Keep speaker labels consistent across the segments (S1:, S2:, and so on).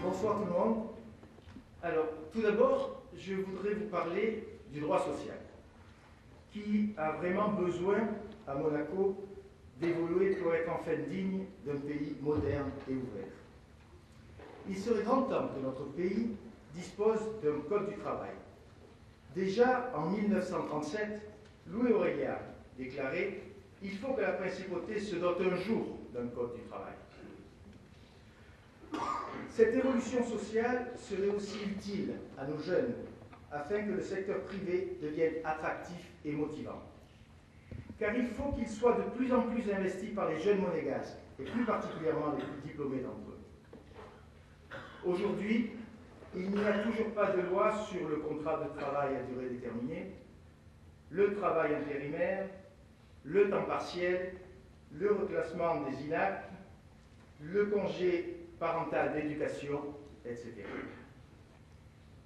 S1: Bonsoir tout le monde. Alors, tout d'abord, je voudrais vous parler du droit social, qui a vraiment besoin, à Monaco, d'évoluer pour être enfin digne d'un pays moderne et ouvert. Il serait grand temps que notre pays dispose d'un code du travail. Déjà en 1937, Louis Aurélien déclarait « Il faut que la principauté se dote un jour d'un code du travail ». Cette évolution sociale serait aussi utile à nos jeunes afin que le secteur privé devienne attractif et motivant. Car il faut qu'il soit de plus en plus investi par les jeunes monégasques, et plus particulièrement les plus diplômés d'entre eux. Aujourd'hui, il n'y a toujours pas de loi sur le contrat de travail à durée déterminée, le travail intérimaire, le temps partiel, le reclassement des INAC, le congé parental d'éducation, etc.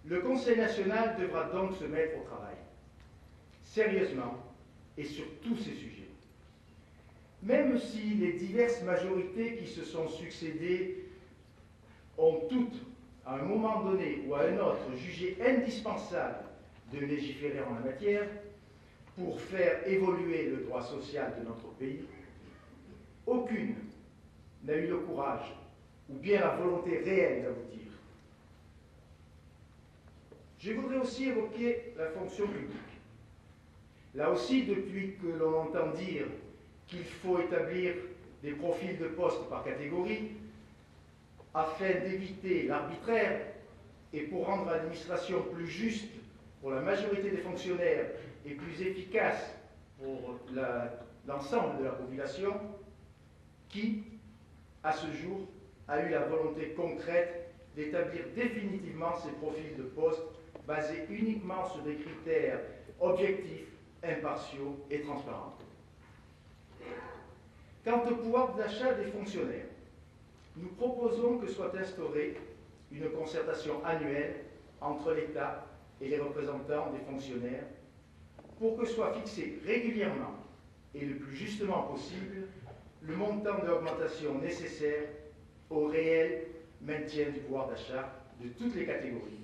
S1: Le Conseil national devra donc se mettre au travail, sérieusement et sur tous ces sujets. Même si les diverses majorités qui se sont succédées ont toutes, à un moment donné ou à un autre, jugé indispensable de légiférer en la matière pour faire évoluer le droit social de notre pays, aucune n'a eu le courage ou bien la volonté réelle d'aboutir. Je voudrais aussi évoquer la fonction publique. Là aussi, depuis que l'on entend dire qu'il faut établir des profils de poste par catégorie, afin d'éviter l'arbitraire et pour rendre l'administration plus juste pour la majorité des fonctionnaires et plus efficace pour l'ensemble de la population, qui, à ce jour, a eu la volonté concrète d'établir définitivement ces profils de poste basés uniquement sur des critères objectifs, impartiaux et transparents. Quant au pouvoir d'achat des fonctionnaires, nous proposons que soit instaurée une concertation annuelle entre l'État et les représentants des fonctionnaires pour que soit fixé régulièrement et le plus justement possible le montant de l'augmentation nécessaire au réel maintien du pouvoir d'achat de toutes les catégories,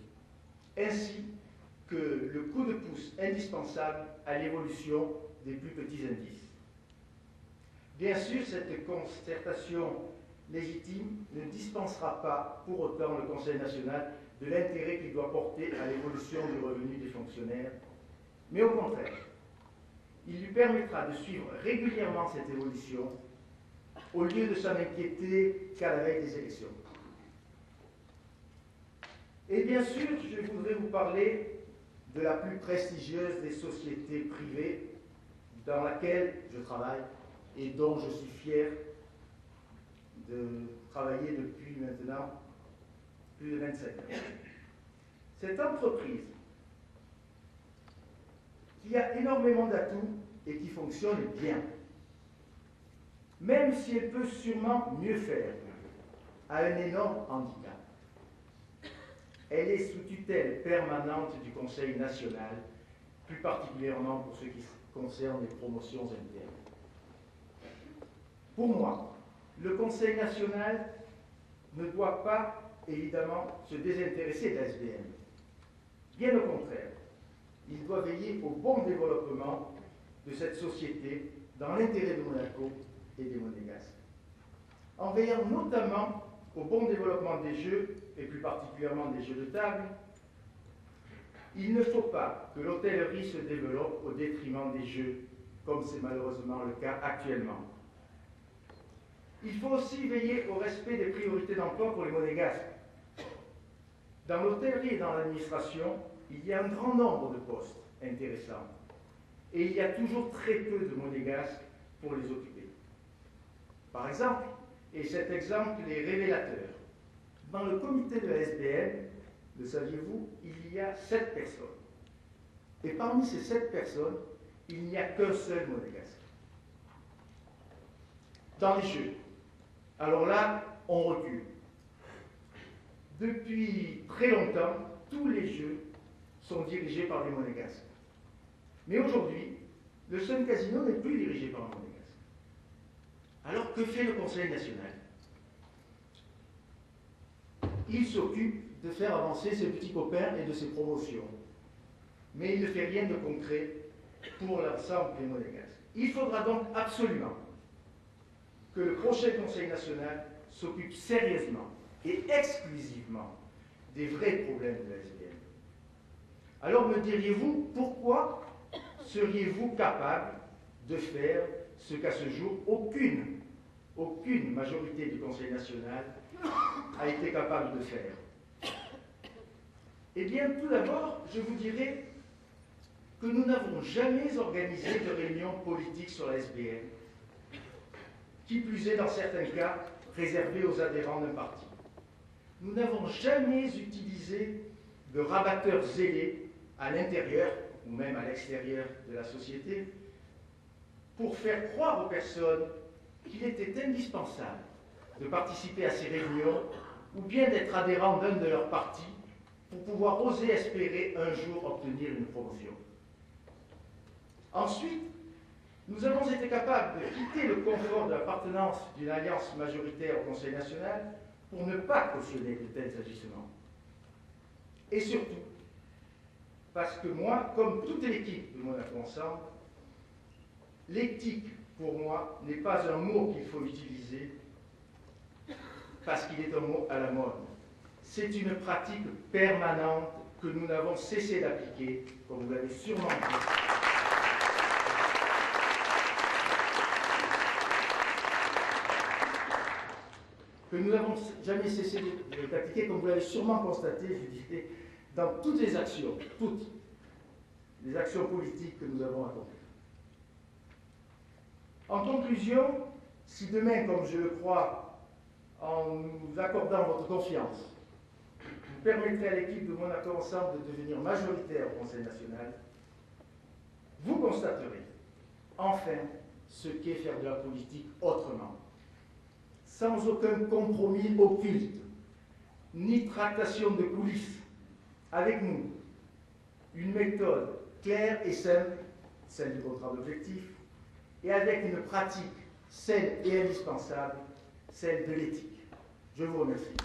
S1: ainsi que le coup de pouce indispensable à l'évolution des plus petits indices. Bien sûr, cette concertation légitime ne dispensera pas pour autant le Conseil national de l'intérêt qu'il doit porter à l'évolution du revenu des fonctionnaires, mais au contraire, il lui permettra de suivre régulièrement cette évolution au lieu de s'en inquiéter qu'à la veille des élections. Et bien sûr, je voudrais vous parler de la plus prestigieuse des sociétés privées dans laquelle je travaille et dont je suis fier de travailler depuis maintenant plus de 25 ans. Cette entreprise, qui a énormément d'atouts et qui fonctionne bien, même si elle peut sûrement mieux faire, a un énorme handicap. Elle est sous tutelle permanente du Conseil national, plus particulièrement pour ce qui concerne les promotions internes. Pour moi, le Conseil national ne doit pas, évidemment, se désintéresser de la SBM. Bien au contraire, il doit veiller au bon développement de cette société dans l'intérêt de Monaco et des Monégasques, en veillant notamment au bon développement des jeux, et plus particulièrement des jeux de table. Il ne faut pas que l'hôtellerie se développe au détriment des jeux, comme c'est malheureusement le cas actuellement. Il faut aussi veiller au respect des priorités d'emploi pour les Monégasques. Dans l'hôtellerie et dans l'administration, il y a un grand nombre de postes intéressants, et il y a toujours très peu de Monégasques pour les occuper. Par exemple, et cet exemple est révélateur, dans le comité de la SBM, le saviez-vous, il y a 7 personnes. Et parmi ces 7 personnes, il n'y a qu'un seul Monégasque. Dans les jeux, alors là, on recule. Depuis très longtemps, tous les jeux sont dirigés par des Monégasques. Mais aujourd'hui, le Sun Casino n'est plus dirigé par un Monégasque. Alors que fait le Conseil national? il s'occupe de faire avancer ses petits copains et de ses promotions. Mais il ne fait rien de concret pour l'ensemble des Monégasques. Il faudra donc absolument que le prochain Conseil national s'occupe sérieusement et exclusivement des vrais problèmes de la SBL. Alors me diriez-vous, pourquoi seriez-vous capable de faire ce qu'à ce jour aucune majorité du Conseil national a été capable de faire? Eh bien, tout d'abord, je vous dirais que nous n'avons jamais organisé de réunion politique sur la SBL, qui plus est dans certains cas réservée aux adhérents d'un parti. Nous n'avons jamais utilisé de rabatteurs zélés à l'intérieur ou même à l'extérieur de la société pour faire croire aux personnes qu'il était indispensable de participer à ces réunions ou bien d'être adhérent d'un de leurs partis pour pouvoir oser espérer un jour obtenir une promotion. Ensuite, nous avons été capables de quitter le confort de l'appartenance d'une alliance majoritaire au Conseil national pour ne pas cautionner de tels agissements. Et surtout, parce que moi, comme toute l'équipe de Monaco Ensemble, l'éthique, pour moi, n'est pas un mot qu'il faut utiliser parce qu'il est un mot à la mode. C'est une pratique permanente que nous n'avons cessé d'appliquer, comme vous l'avez sûrement dit. Que nous n'avons jamais cessé d'appliquer, comme vous l'avez sûrement constaté, je dirais, dans toutes les actions politiques que nous avons accomplies. En conclusion, si demain, comme je le crois, en nous accordant votre confiance, vous permettrez à l'équipe de Monaco Ensemble de devenir majoritaire au Conseil national, vous constaterez enfin ce qu'est faire de la politique autrement, sans aucun compromis occulte, ni tractation de coulisses, avec nous, une méthode claire et simple, celle du contrat d'objectif, et avec une pratique saine et indispensable, celle de l'éthique. Je vous remercie.